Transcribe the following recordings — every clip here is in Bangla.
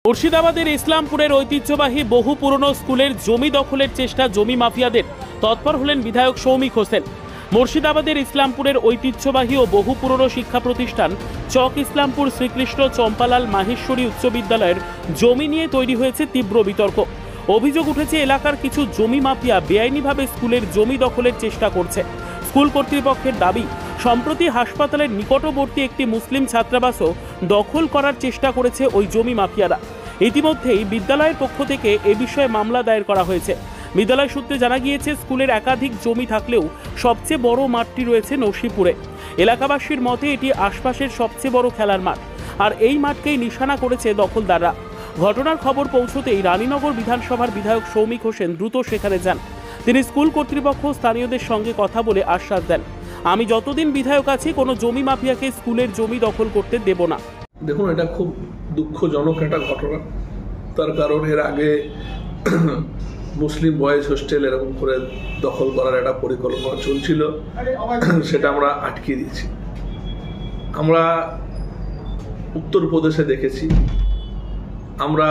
মুর্শিদাবাদের ইসলামপুরের ঐতিহ্যবাহী বহু পুরনো স্কুলের জমি দখলের চেষ্টা জমি মাফিয়াদের। তৎপর হলেন বিধায়ক সৌমিক হোসেন। মুর্শিদাবাদের ইসলামপুরের ঐতিহ্যবাহী ও বহু পুরনো শিক্ষা প্রতিষ্ঠান চক ইসলামপুর শ্রীকৃষ্ণ চম্পালাল মাহেশ্বরী উচ্চ বিদ্যালয়ের জমি নিয়ে তৈরি হয়েছে তীব্র বিতর্ক। অভিযোগ উঠেছে এলাকার কিছু জমি মাফিয়া বেআইনিভাবে স্কুলের জমি দখলের চেষ্টা করছে। স্কুল কর্তৃপক্ষের দাবি, সম্প্রতি হাসপাতালের নিকটবর্তী একটি মুসলিম ছাত্রাবাসও দখল করার চেষ্টা করেছে ওই জমি মাফিয়ারা। ইতিমধ্যেই বিদ্যালয়ের পক্ষ থেকে এ বিষয়ে মামলা দায়ের করা হয়েছে। বিদ্যালয় সূত্রে জানা গিয়েছে, স্কুলের একাধিক জমি থাকলেও সবচেয়ে বড় মাঠটি রয়েছে নসিপুরে। এলাকাবাসীর মতে এটি আশপাশের সবচেয়ে বড় খেলার মাঠ, আর এই মাঠকেই নিশানা করেছে দখলদাররা। ঘটনার খবর পৌঁছতেই রানীনগর বিধানসভার বিধায়ক সৌমিক হোসেন দ্রুত সেখানে যান। তিনি স্কুল কর্তৃপক্ষ স্থানীয়দের সঙ্গে কথা বলে আশ্বাস দেন, আমি যতদিন বিধায়ক আছি কোনো জমি মাফিয়াকে স্কুলের জমি দখল করতে দেব না। দেখুন, এটা খুব দুঃখজনক একটা ঘটনা। তার কারণ এর আগে মুসলিম বয়েজ হোস্টেল এরকম করে দখল করার একটা পরিকল্পনা চলছিল, সেটা আমরা আটকে দিয়েছি। আমরা উত্তরপ্রদেশে দেখেছি, আমরা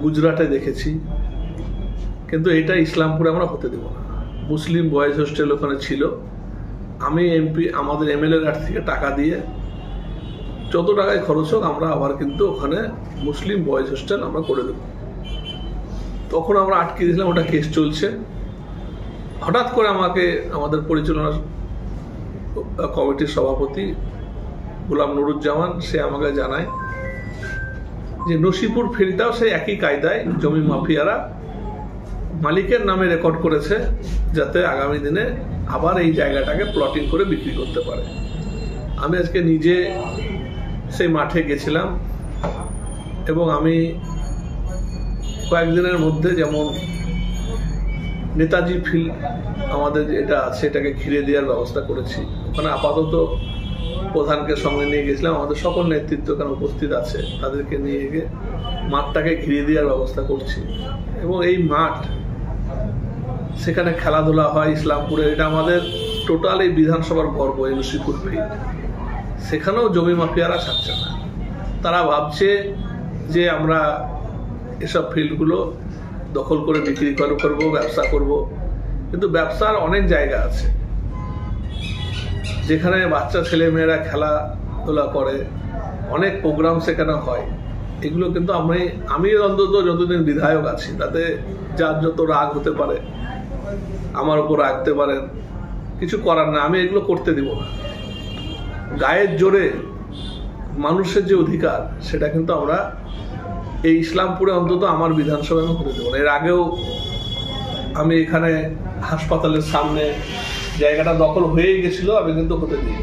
গুজরাটে দেখেছি, কিন্তু এটা ইসলামপুরে আমরা হতে দেব না। মুসলিম বয়েজ হোস্টেল ওখানে ছিল, আমি এমপি আমাদের এমএলএ থেকে টাকা দিয়ে যত টাকায় খরচ হোক আমরা আবার কিন্তু ওখানে মুসলিম বয়েজ হোস্টেল আমরা করে দেব। তখন আমরা আটকে দিয়েছিলাম, ওটা কেস চলছে। হঠাৎ করে আমাকে আমাদের পরিচালনা কমিটির সভাপতি গোলাম নুরুজ্জামান সে আমাকে জানায় যে নসিপুর ফিল্ডটাও সেই একই কায়দায় জমি মাফিয়ারা মালিকের নামে রেকর্ড করেছে, যাতে আগামী দিনে আবার এই জায়গাটাকে প্লটিং করে বিক্রি করতে পারে। আমি আজকে নিজে সেই মাঠে গেছিলাম এবং আমি কয়েকদিনের মধ্যে, যেমন নেতাজি ফিল্ড আমাদের যেটা আছে এটাকে ঘিরে দেওয়ার ব্যবস্থা করেছি। ওখানে আপাতত প্রধানকে সঙ্গে নিয়ে গেছিলাম, আমাদের সকল নেতৃত্ব এখানে উপস্থিত আছে, তাদেরকে নিয়ে গিয়ে মাঠটাকে ঘিরে দেওয়ার ব্যবস্থা করছি। এবং এই মাঠ, সেখানে খেলাধুলা হয় ইসলামপুরে, এটা আমাদের টোটাল এই বিধানসভার গর্ব এই নসিপুর ফিল্ড। সেখানেও জমি মাফিয়ারা ছাড়ছে না। তারা ভাবছে যে আমরা এসব ফিল্ডগুলো দখল করে বিক্রি করবো, ব্যবসা করব। কিন্তু ব্যবসার অনেক জায়গা আছে যেখানে বাচ্চা ছেলে মেয়েরা খেলাধুলা করে, অনেক প্রোগ্রাম সেখানে হয়। এগুলো কিন্তু আমি অন্তত যতদিন বিধায়ক আছি, তাতে যার যত রাগ হতে পারে আমার উপর রাখতে পারেন, কিছু করার না, আমি এগুলো করতে দিব না। গায়ের জোরে মানুষের যে অধিকার, সেটা কিন্তু আমরা এই ইসলামপুরে অন্তত আমার বিধানসভায় আমি হতে দেবো না। এর আগেও আমি এখানে হাসপাতালের সামনে জায়গাটা দখল হয়ে গেছিল, আমি কিন্তু হতে দিই।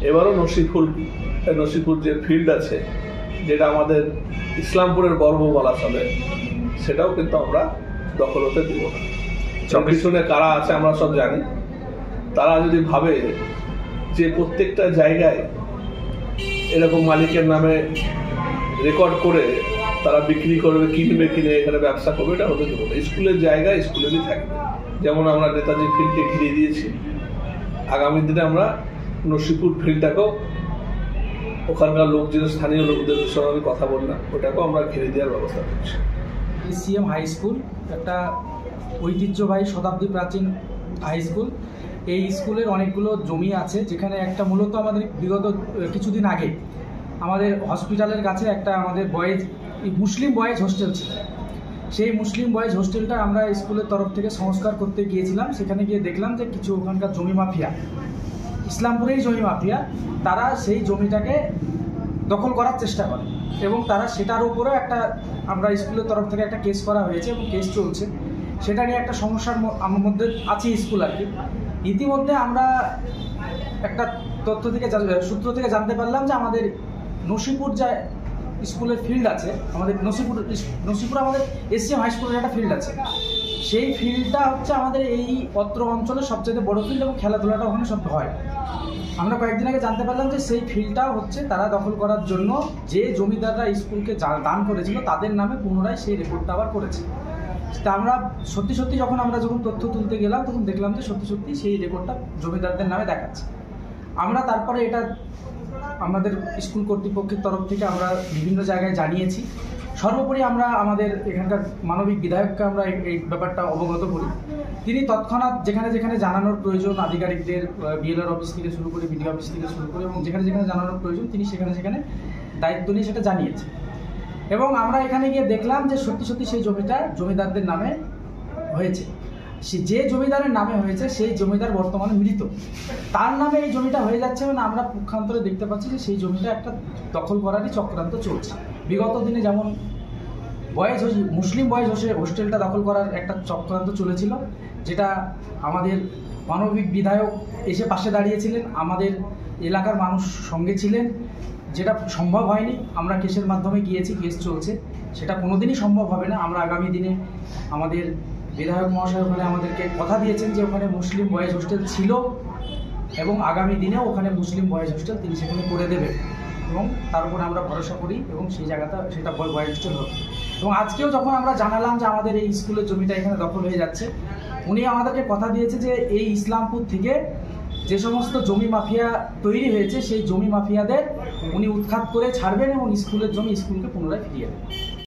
এবারও নসিপুর যে ফিল্ড আছে, যেটা আমাদের ইসলামপুরের গর্ব বলা চলে, সেটাও কিন্তু আমরা দখল হতে দিব না। পিছনে কারা আছে আমরা সব জানি। তারা যদি ভাবে যে প্রত্যেকটা জায়গায় এরকম মালিকের নামে রেকর্ড করে তারা বিক্রি করবে, কিনে এখানে ব্যবসা করবে, এটা হতে দেবো না। স্কুলের জায়গায় স্কুলেরই থাকবে। যেমন আমরা নেতাজি ফিল্ডকে ঘিরে দিয়েছি, আগামী দিনে আমরা নসিপুর ফিল্ডটাকেও, ওখানকার লোকজন, স্থানীয় লোকদের সঙ্গে আমি কথা বললাম, ওটাকেও আমরা ঘিরে দেওয়ার ব্যবস্থা করছি। সিএম হাই স্কুল একটা ঐতিহ্যবাহী শতাব্দী প্রাচীন হাই স্কুল। এই স্কুলের অনেকগুলো জমি আছে, যেখানে একটা মূলত আমাদের বিগত কিছুদিন আগে আমাদের হসপিটালের কাছে একটা আমাদের মুসলিম বয়েজ হোস্টেল ছিল। সেই মুসলিম বয়েজ হোস্টেলটা আমরা স্কুলের তরফ থেকে সংস্কার করতে গিয়েছিলাম। সেখানে গিয়ে দেখলাম যে কিছু ওখানকার জমি মাফিয়া, ইসলামপুরেই জমি মাফিয়া, তারা সেই জমিটাকে দখল করার চেষ্টা করে এবং তারা সেটার উপরেও একটা, আমরা স্কুলের তরফ থেকে একটা কেস করা হয়েছে এবং কেস চলছে। সেটা নিয়ে একটা সমস্যার আমার মধ্যে আছে স্কুল আর কি। ইতিমধ্যে আমরা একটা সূত্র থেকে জানতে পারলাম যে আমাদের নসিপুর যে স্কুলের ফিল্ড আছে, আমাদের নসিপুর আমাদের এসএম হাই স্কুলের একটা ফিল্ড আছে। সেই ফিল্ডটা হচ্ছে আমাদের এই অত্র অঞ্চলের সবচেয়ে বড় ফিল্ড এবং খেলাধুলাটা ওখানে সব হয়। আমরা কয়েকদিন আগে জানতে পারলাম যে সেই ফিল্ডটা হচ্ছে তারা দখল করার জন্য যে জমিদাররা স্কুলকে দান করেছিল তাদের নামে পুনরায় সেই রেকর্ডটা আবার করেছে। তা আমরা সত্যি যখন তথ্য তুলতে গেলাম, তখন দেখলাম যে সত্যি সেই রেকর্ডটা জমিদারদের নামে দেখাচ্ছে। আমরা তারপরে এটা আমাদের স্কুল কর্তৃপক্ষের তরফ থেকে আমরা বিভিন্ন জায়গায় জানিয়েছি। সর্বোপরি আমরা আমাদের এখানকার মানবিক বিধায়ককে আমরা এই ব্যাপারটা অবগত করি। তিনি তৎক্ষণাৎ যেখানে যেখানে জানানোর প্রয়োজন আধিকারিকদের, বিএলআর অফিস থেকে শুরু করে বিডিও অফিস থেকে শুরু করে, এবং যেখানে যেখানে জানানোর প্রয়োজন তিনি সেখানে সেখানে দায়িত্ব নিয়ে সেটা জানিয়েছে। এবং আমরা এখানে গিয়ে দেখলাম যে সত্যি সত্যি সেই জমিটা জমিদারদের নামে হয়েছে। যে জমিদারের নামে হয়েছে সেই জমিদার বর্তমানে মৃত, তার নামে এই জমিটা হয়ে যাচ্ছে। মানে আমরা পক্ষান্তরে দেখতে পাচ্ছি যে সেই জমিটা একটা দখল করারই চক্রান্ত চলছে। বিগত দিনে যেমন মুসলিম বয়েজ হোস্টেলটা দখল করার একটা চক্রান্ত চলেছিল, যেটা আমাদের মানবিক বিধায়ক এসে পাশে দাঁড়িয়েছিলেন, আমাদের এলাকার মানুষ সঙ্গে ছিলেন, যেটা সম্ভব হয়নি। আমরা কেসের মাধ্যমে গিয়েছি, কেস চলছে, সেটা কোনোদিনই সম্ভব হবে না। আমরা আগামী দিনে আমাদের বিধায়ক মহাশয় ওখানে আমাদেরকে কথা দিয়েছেন যে ওখানে মুসলিম বয়েজ হোস্টেল ছিল এবং আগামী দিনেও ওখানে মুসলিম বয়েজ হোস্টেল তিনি সেখানে করে দেবেন, এবং তার উপরে আমরা ভরসা করি এবং সেই জায়গাটা সেটা বয়েজ হোস্টেল হবে। এবং আজকেও যখন আমরা জানালাম যে আমাদের এই স্কুলের জমিটা এখানে দখল হয়ে যাচ্ছে, উনি আমাদেরকে কথা দিয়েছে যে এই ইসলামপুর থেকে যে সমস্ত জমি মাফিয়া তৈরি হয়েছে সেই জমি মাফিয়াদের উনি উৎখাত করে ছাড়বেন এবং স্কুলের জমি স্কুলকে পুনরায় ফিরিয়ে দেবেন।